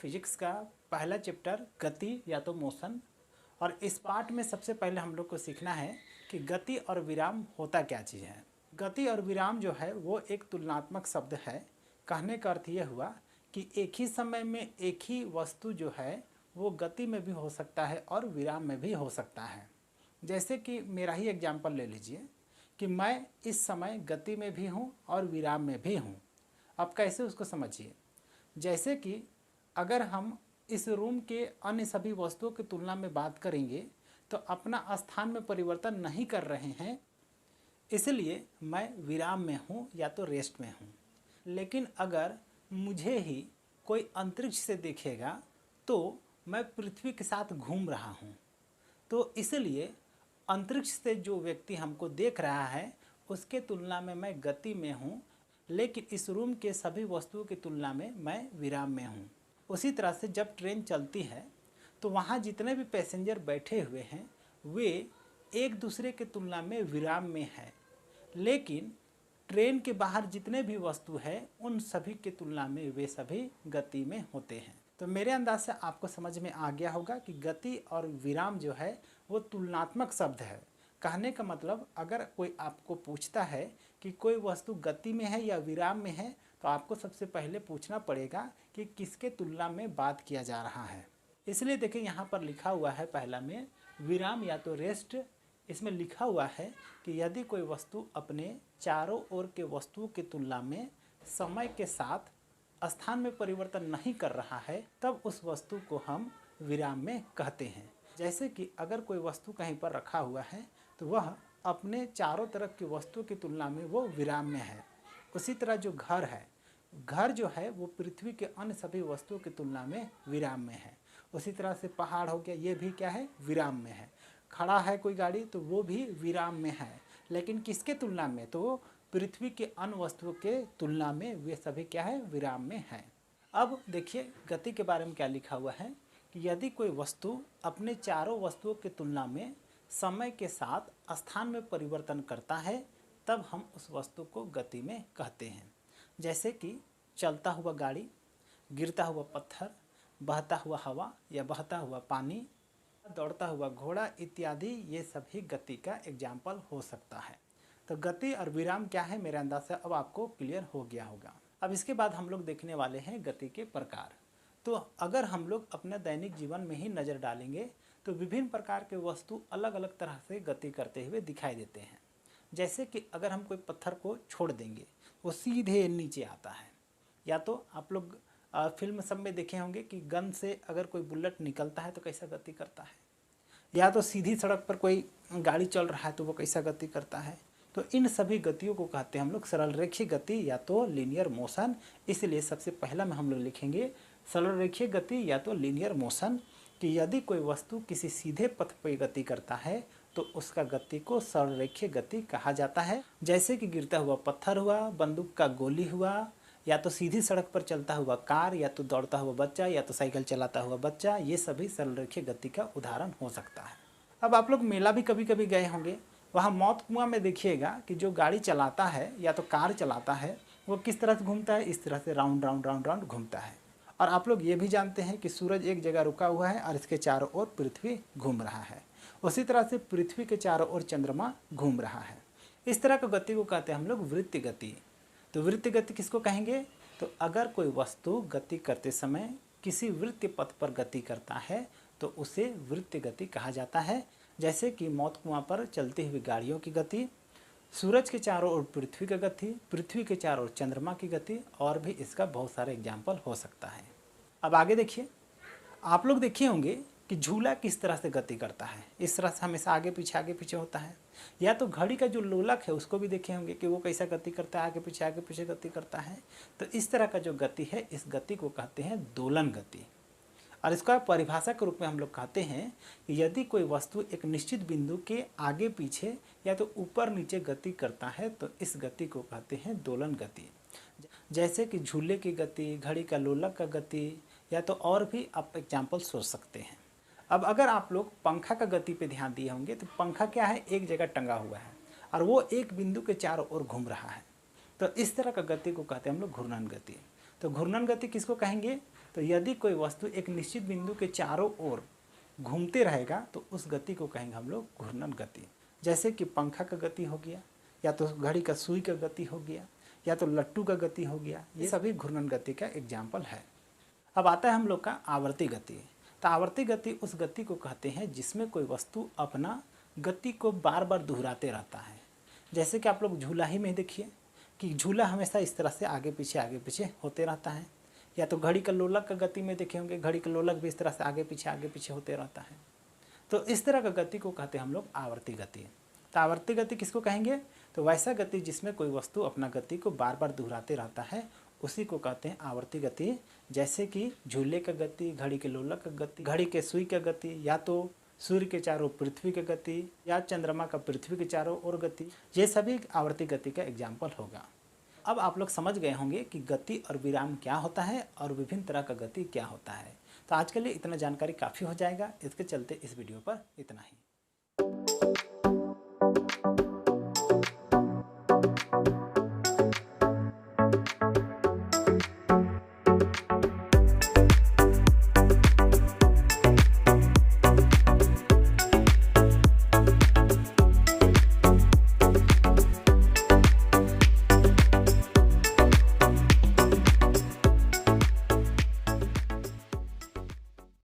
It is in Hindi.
फिजिक्स का पहला चैप्टर गति या तो मोशन। और इस पार्ट में सबसे पहले हम लोग को सीखना है कि गति और विराम होता क्या चीज़ है। गति और विराम जो है वो एक तुलनात्मक शब्द है। कहने का अर्थ ये हुआ कि एक ही समय में एक ही वस्तु जो है वो गति में भी हो सकता है और विराम में भी हो सकता है। जैसे कि मेरा ही एग्जाम्पल ले लीजिए कि मैं इस समय गति में भी हूँ और विराम में भी हूँ। अब कैसे उसको समझिए, जैसे कि अगर हम इस रूम के अन्य सभी वस्तुओं की तुलना में बात करेंगे तो अपना स्थान में परिवर्तन नहीं कर रहे हैं, इसलिए मैं विराम में हूँ या तो रेस्ट में हूँ। लेकिन अगर मुझे ही कोई अंतरिक्ष से देखेगा तो मैं पृथ्वी के साथ घूम रहा हूँ, तो इसलिए अंतरिक्ष से जो व्यक्ति हमको देख रहा है उसके तुलना में मैं गति में हूँ, लेकिन इस रूम के सभी वस्तुओं की तुलना में मैं विराम में हूँ। उसी तरह से जब ट्रेन चलती है तो वहाँ जितने भी पैसेंजर बैठे हुए हैं वे एक दूसरे की तुलना में विराम में हैं, लेकिन ट्रेन के बाहर जितने भी वस्तु है उन सभी की तुलना में वे सभी गति में होते हैं। तो मेरे अंदाज से आपको समझ में आ गया होगा कि गति और विराम जो है वो तुलनात्मक शब्द है। कहने का मतलब अगर कोई आपको पूछता है कि कोई वस्तु गति में है या विराम में है तो आपको सबसे पहले पूछना पड़ेगा कि किसके तुलना में बात किया जा रहा है। इसलिए देखिए यहाँ पर लिखा हुआ है पहला में विराम या तो रेस्ट। इसमें लिखा हुआ है कि यदि कोई वस्तु अपने चारों ओर के वस्तुओं की तुलना में समय के साथ स्थान में परिवर्तन नहीं कर रहा है तब उस वस्तु को हम विराम में कहते हैं। जैसे कि अगर कोई वस्तु कहीं पर रखा हुआ है तो वह अपने चारों तरफ की वस्तु की तुलना में वो विराम में है। उसी तरह जो घर है, घर जो है वो पृथ्वी के अन्य सभी वस्तुओं की तुलना में विराम में है। उसी तरह से पहाड़ हो गया, ये भी क्या है, विराम में है। खड़ा है कोई गाड़ी तो वो भी विराम में है, लेकिन किसके तुलना में, तो पृथ्वी के अन्य वस्तुओं के तुलना में वे सभी क्या है, विराम में है। अब देखिए गति के बारे में क्या लिखा हुआ है कि यदि कोई वस्तु अपने चारों वस्तुओं की तुलना में समय के साथ स्थान में परिवर्तन करता है तब हम उस वस्तु को गति में कहते हैं। जैसे कि चलता हुआ गाड़ी, गिरता हुआ पत्थर, बहता हुआ हवा या बहता हुआ पानी, दौड़ता हुआ घोड़ा इत्यादि, ये सभी गति का एग्जाम्पल हो सकता है। तो गति और विराम क्या है मेरे अंदाज से अब आपको क्लियर हो गया होगा। अब इसके बाद हम लोग देखने वाले हैं गति के प्रकार। तो अगर हम लोग अपने दैनिक जीवन में ही नज़र डालेंगे तो विभिन्न प्रकार के वस्तु अलग अलग तरह से गति करते हुए दिखाई देते हैं। जैसे कि अगर हम कोई पत्थर को छोड़ देंगे वो सीधे नीचे आता है, या तो आप लोग फिल्म सब में देखे होंगे कि गन से अगर कोई बुलेट निकलता है तो कैसा गति करता है, या तो सीधी सड़क पर कोई गाड़ी चल रहा है तो वो कैसा गति करता है। तो इन सभी गतियों को कहते हैं हम लोग सरल रेखीय गति या तो लीनियर मोशन। इसलिए सबसे पहला में हम लोग लिखेंगे सरल रेखीय गति या तो लीनियर मोशन, कि यदि कोई वस्तु किसी सीधे पथ पर गति करता है तो उसका गति को सरल रेखीय गति कहा जाता है। जैसे कि गिरता हुआ पत्थर हुआ, बंदूक का गोली हुआ, या तो सीधी सड़क पर चलता हुआ कार, या तो दौड़ता हुआ बच्चा, या तो साइकिल चलाता हुआ बच्चा, ये सभी सरल रेखीय गति का उदाहरण हो सकता है। अब आप लोग मेला भी कभी कभी गए होंगे, वहाँ मौत कुआं में देखिएगा कि जो गाड़ी चलाता है या तो कार चलाता है वो किस तरह से घूमता है, इस तरह से राउंड राउंड राउंड राउंड घूमता है। और आप लोग ये भी जानते हैं कि सूरज एक जगह रुका हुआ है और इसके चारों ओर पृथ्वी घूम रहा है। उसी तरह से पृथ्वी के चारों ओर चंद्रमा घूम रहा है। इस तरह की गति को कहते हैं हम लोग वृत्तीय गति। तो वृत्तीय गति किसको कहेंगे, तो अगर कोई वस्तु गति करते समय किसी वृत्तीय पथ पर गति करता है तो उसे वृत्तीय गति कहा जाता है। जैसे कि मौत कुआं पर चलती हुई गाड़ियों की गति, सूरज के चारों ओर पृथ्वी की गति, पृथ्वी के चारों ओर चंद्रमा की गति, और भी इसका बहुत सारे एग्जाम्पल हो सकता है। अब आगे देखिए, आप लोग देखे होंगे कि झूला किस तरह से गति करता है, इस तरह से हमेशा आगे पीछे होता है। या तो घड़ी का जो लोलक है उसको भी देखे होंगे कि वो कैसा गति करता है, आगे पीछे गति करता है। तो इस तरह का जो गति है इस गति को कहते हैं दोलन गति। और इसका परिभाषा के रूप में हम लोग कहते हैं कि यदि कोई वस्तु एक निश्चित बिंदु के आगे पीछे या तो ऊपर नीचे गति करता है तो इस गति को कहते हैं दोलन गति। जैसे कि झूले की गति, घड़ी का लोलक का गति, या तो और भी आप एग्जाम्पल सोच सकते हैं। अब अगर आप लोग पंखा का गति पे ध्यान दिए होंगे तो पंखा क्या है, एक जगह टंगा हुआ है और वो एक बिंदु के चारों ओर घूम रहा है। तो इस तरह का गति को कहते हैं हम लोग घूर्णन गति। तो घूर्णन गति किसको कहेंगे, तो यदि कोई वस्तु एक निश्चित बिंदु के चारों ओर घूमते रहेगा तो उस गति को कहेंगे हम लोग घूर्णन गति। जैसे कि पंखा का गति हो गया, या तो घड़ी का सुई का गति हो गया, या तो लट्टू का गति हो गया, ये सभी घूर्णन गति का एग्जाम्पल है। अब आता है हम लोग का आवर्ती गति। तो आवर्ती गति उस गति को कहते हैं जिसमें कोई वस्तु अपना गति को बार बार दोहराते रहता है। जैसे कि आप लोग झूला ही में देखिए कि झूला हमेशा इस तरह से आगे पीछे होते रहता है, या तो घड़ी का लोलक का गति में देखे होंगे, घड़ी का लोलक भी इस तरह से आगे पीछे होते रहता है। तो इस तरह का गति को कहते हैं हम लोग आवर्ती गति। तो आवर्ती गति किसको कहेंगे? तो वैसा गति जिसमें कोई वस्तु अपना गति को बार बार दोहराते रहता है उसी को कहते हैं आवर्ती गति। जैसे कि झूले का गति, घड़ी के लोलक का गति, घड़ी के सुई का गति, या तो सूर्य के चारों पृथ्वी की गति, या चंद्रमा का पृथ्वी के चारों ओर गति, ये सभी आवर्ती गति का एग्जाम्पल होगा। अब आप लोग समझ गए होंगे कि गति और विराम क्या होता है और विभिन्न तरह का गति क्या होता है। तो आज के लिए इतना जानकारी काफ़ी हो जाएगा। इसके चलते इस वीडियो पर इतना ही।